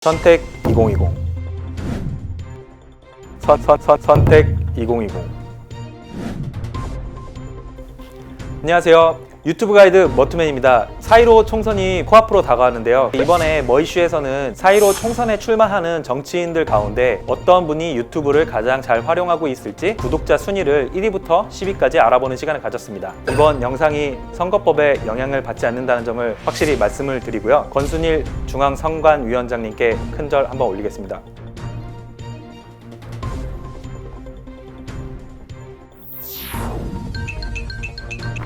선택 2020. 선택 2020. 안녕하세요. 유튜브 가이드 머투맨입니다. 4.15 총선이 코앞으로 다가왔는데요. 이번에 머이슈에서는 4.15 총선에 출마하는 정치인들 가운데 어떤 분이 유튜브를 가장 잘 활용하고 있을지 구독자 순위를 1위부터 10위까지 알아보는 시간을 가졌습니다. 이번 영상이 선거법에 영향을 받지 않는다는 점을 확실히 말씀을 드리고요. 권순일 중앙선관위원장님께 큰절 한번 올리겠습니다.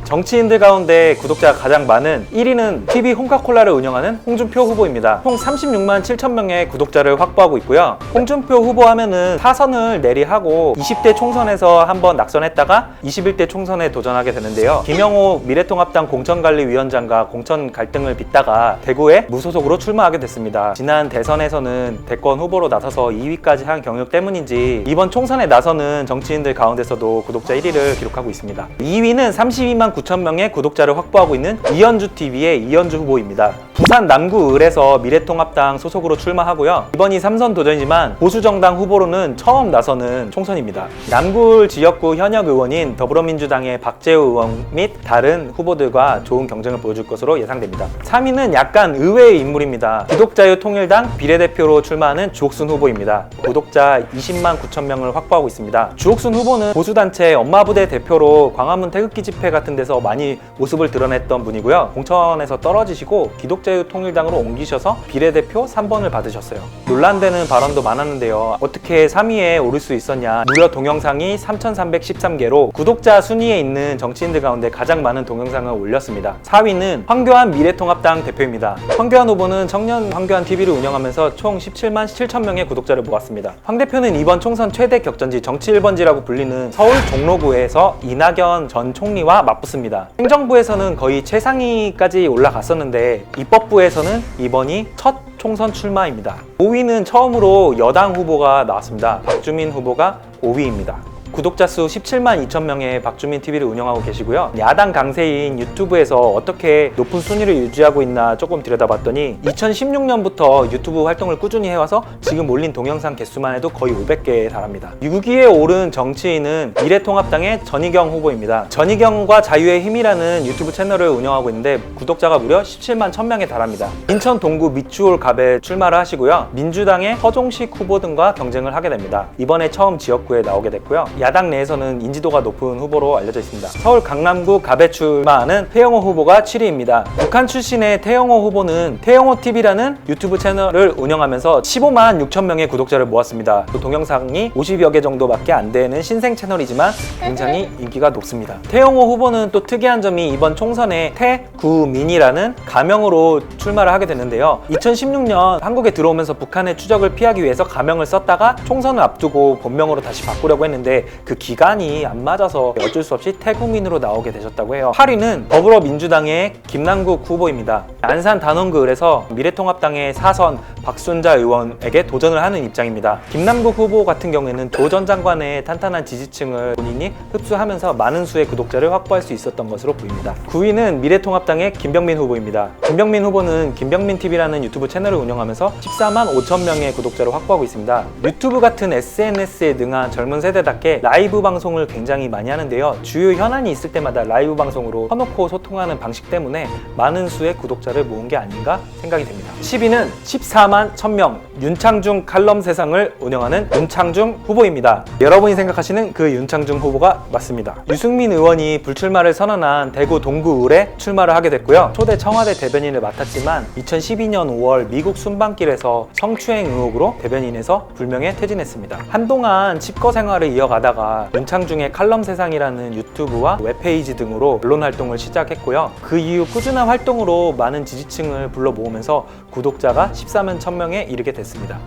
정치인들 가운데 구독자가 가장 많은 1위는 TV 홍카콜라를 운영하는 홍준표 후보입니다. 총 36만 7천 명의 구독자를 확보하고 있고요. 홍준표 후보 하면은 사선을 내리하고 20대 총선에서 한번 낙선했다가 21대 총선에 도전하게 되는데요. 김영호 미래통합당 공천관리위원장과 공천 갈등을 빚다가 대구에 무소속으로 출마하게 됐습니다. 지난 대선에서는 대권 후보로 나서서 2위까지 한 경력 때문인지 이번 총선에 나서는 정치인들 가운데서도 구독자 1위를 기록하고 있습니다. 2위는 32만 9천 명의 구독자를 확보하고 있는 이현주TV의 이현주 후보입니다. 부산 남구을에서 미래통합당 소속으로 출마하고요. 이번이 3선 도전이지만 보수정당 후보로는 처음 나서는 총선입니다. 남구을 지역구 현역 의원인 더불어민주당의 박재우 의원 및 다른 후보들과 좋은 경쟁을 보여줄 것으로 예상됩니다. 3위는 약간 의외의 인물입니다. 기독자유통일당 비례대표로 출마하는 주옥순 후보입니다. 구독자 20만 9천 명을 확보하고 있습니다. 주옥순 후보는 보수단체 엄마부대 대표로 광화문 태극기 집회 같은 데서 많이 모습을 드러냈던 분이고요. 공천에서 떨어지시고 기독자유통일당으로 옮기셔서 비례대표 3번을 받으셨어요. 논란되는 발언도 많았는데요. 어떻게 3위에 오를 수 있었냐. 무려 동영상이 3,313개로 구독자 순위에 있는 정치인들 가운데 가장 많은 동영상을 올렸습니다. 4위는 황교안 미래통합당 대표입니다. 황교안 후보는 청년 황교안 TV를 운영하면서 총 17만 7천 명의 구독자를 모았습니다. 황 대표는 이번 총선 최대 격전지 정치 1번지라고 불리는 서울 종로구에서 이낙연 전 총리와 맞붙습니다. 행정부에서는 거의 최상위까지 올라갔었는데 입법부에서는 이번이 첫 총선 출마입니다. 5위는 처음으로 여당 후보가 나왔습니다. 박주민 후보가 5위입니다. 구독자 수 17만 2천 명의 박주민 TV를 운영하고 계시고요. 야당 강세인 유튜브에서 어떻게 높은 순위를 유지하고 있나 조금 들여다봤더니 2016년부터 유튜브 활동을 꾸준히 해와서 지금 올린 동영상 개수만 해도 거의 500개에 달합니다. 6위에 오른 정치인은 미래통합당의 전희경 후보입니다. 전희경과 자유의 힘이라는 유튜브 채널을 운영하고 있는데 구독자가 무려 17만 1,000명에 달합니다. 인천 동구 미추홀 갑에 출마를 하시고요. 민주당의 허종식 후보 등과 경쟁을 하게 됩니다. 이번에 처음 지역구에 나오게 됐고요. 야당 내에서는 인지도가 높은 후보로 알려져 있습니다. 서울 강남구 갑에 출마하는 태영호 후보가 7위입니다. 북한 출신의 태영호 후보는 태영호TV라는 유튜브 채널을 운영하면서 15만 6천 명의 구독자를 모았습니다. 동영상이 50여 개 정도밖에 안 되는 신생 채널이지만 굉장히 인기가 높습니다. 태영호 후보는 또 특이한 점이 이번 총선에 태구민이라는 가명으로 출마를 하게 됐는데요. 2016년 한국에 들어오면서 북한의 추적을 피하기 위해서 가명을 썼다가 총선을 앞두고 본명으로 다시 바꾸려고 했는데 그 기간이 안 맞아서 어쩔 수 없이 태국민으로 나오게 되셨다고 해요. 8위는 더불어민주당의 김남국 후보입니다. 안산 단원구을에서 미래통합당의 사선 박순자 의원에게 도전을 하는 입장입니다. 김남국 후보 같은 경우에는 조 전 장관의 탄탄한 지지층을 본인이 흡수하면서 많은 수의 구독자를 확보할 수 있었던 것으로 보입니다. 9위는 미래통합당의 김병민 후보입니다. 김병민 후보는 김병민TV라는 유튜브 채널을 운영하면서 14만 5천 명의 구독자를 확보하고 있습니다. 유튜브 같은 SNS에 능한 젊은 세대답게 라이브 방송을 굉장히 많이 하는데요. 주요 현안이 있을 때마다 라이브 방송으로 터놓고 소통하는 방식 때문에 많은 수의 구독자를 모은 게 아닌가 생각이 됩니다. 10위는 14만 1,000명 윤창중 칼럼 세상을 운영하는 윤창중 후보입니다. 여러분이 생각하시는 그 윤창중 후보가 맞습니다. 유승민 의원이 불출마를 선언한 대구 동구을에 출마를 하게 됐고요. 초대 청와대 대변인을 맡았지만 2012년 5월 미국 순방길에서 성추행 의혹으로 대변인에서 불명예 퇴진했습니다. 한동안 칩거 생활을 이어가다가 윤창중의 칼럼 세상이라는 유튜브와 웹페이지 등으로 언론 활동을 시작했고요. 그 이후 꾸준한 활동으로 많은 지지층을 불러 모으면서 구독자가 14만 1,000명에 이르게 됐습니다.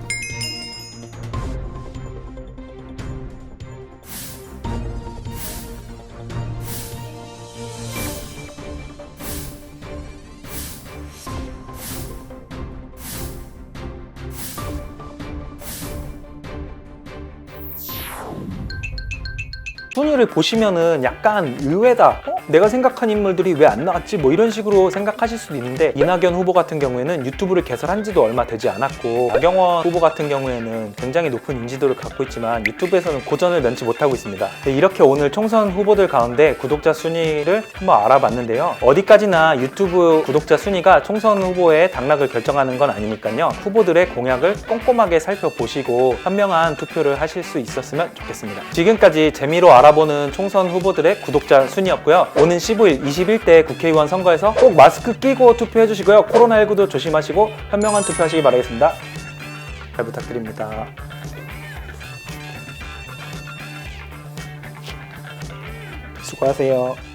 순위를 보시면은 약간 의외다. 내가 생각한 인물들이 왜 안 나왔지? 뭐 이런 식으로 생각하실 수도 있는데, 이낙연 후보 같은 경우에는 유튜브를 개설한 지도 얼마 되지 않았고, 나경원 후보 같은 경우에는 굉장히 높은 인지도를 갖고 있지만 유튜브에서는 고전을 면치 못하고 있습니다. 이렇게 오늘 총선 후보들 가운데 구독자 순위를 한번 알아봤는데요. 어디까지나 유튜브 구독자 순위가 총선 후보의 당락을 결정하는 건 아니니까요. 후보들의 공약을 꼼꼼하게 살펴보시고 현명한 투표를 하실 수 있었으면 좋겠습니다. 지금까지 재미로 알아보는 총선 후보들의 구독자 순위였고요. 오는 15일 21대 국회의원 선거에서 꼭 마스크 끼고 투표해 주시고요. 코로나19도 조심하시고 현명한 투표하시기 바라겠습니다. 잘 부탁드립니다. 수고하세요.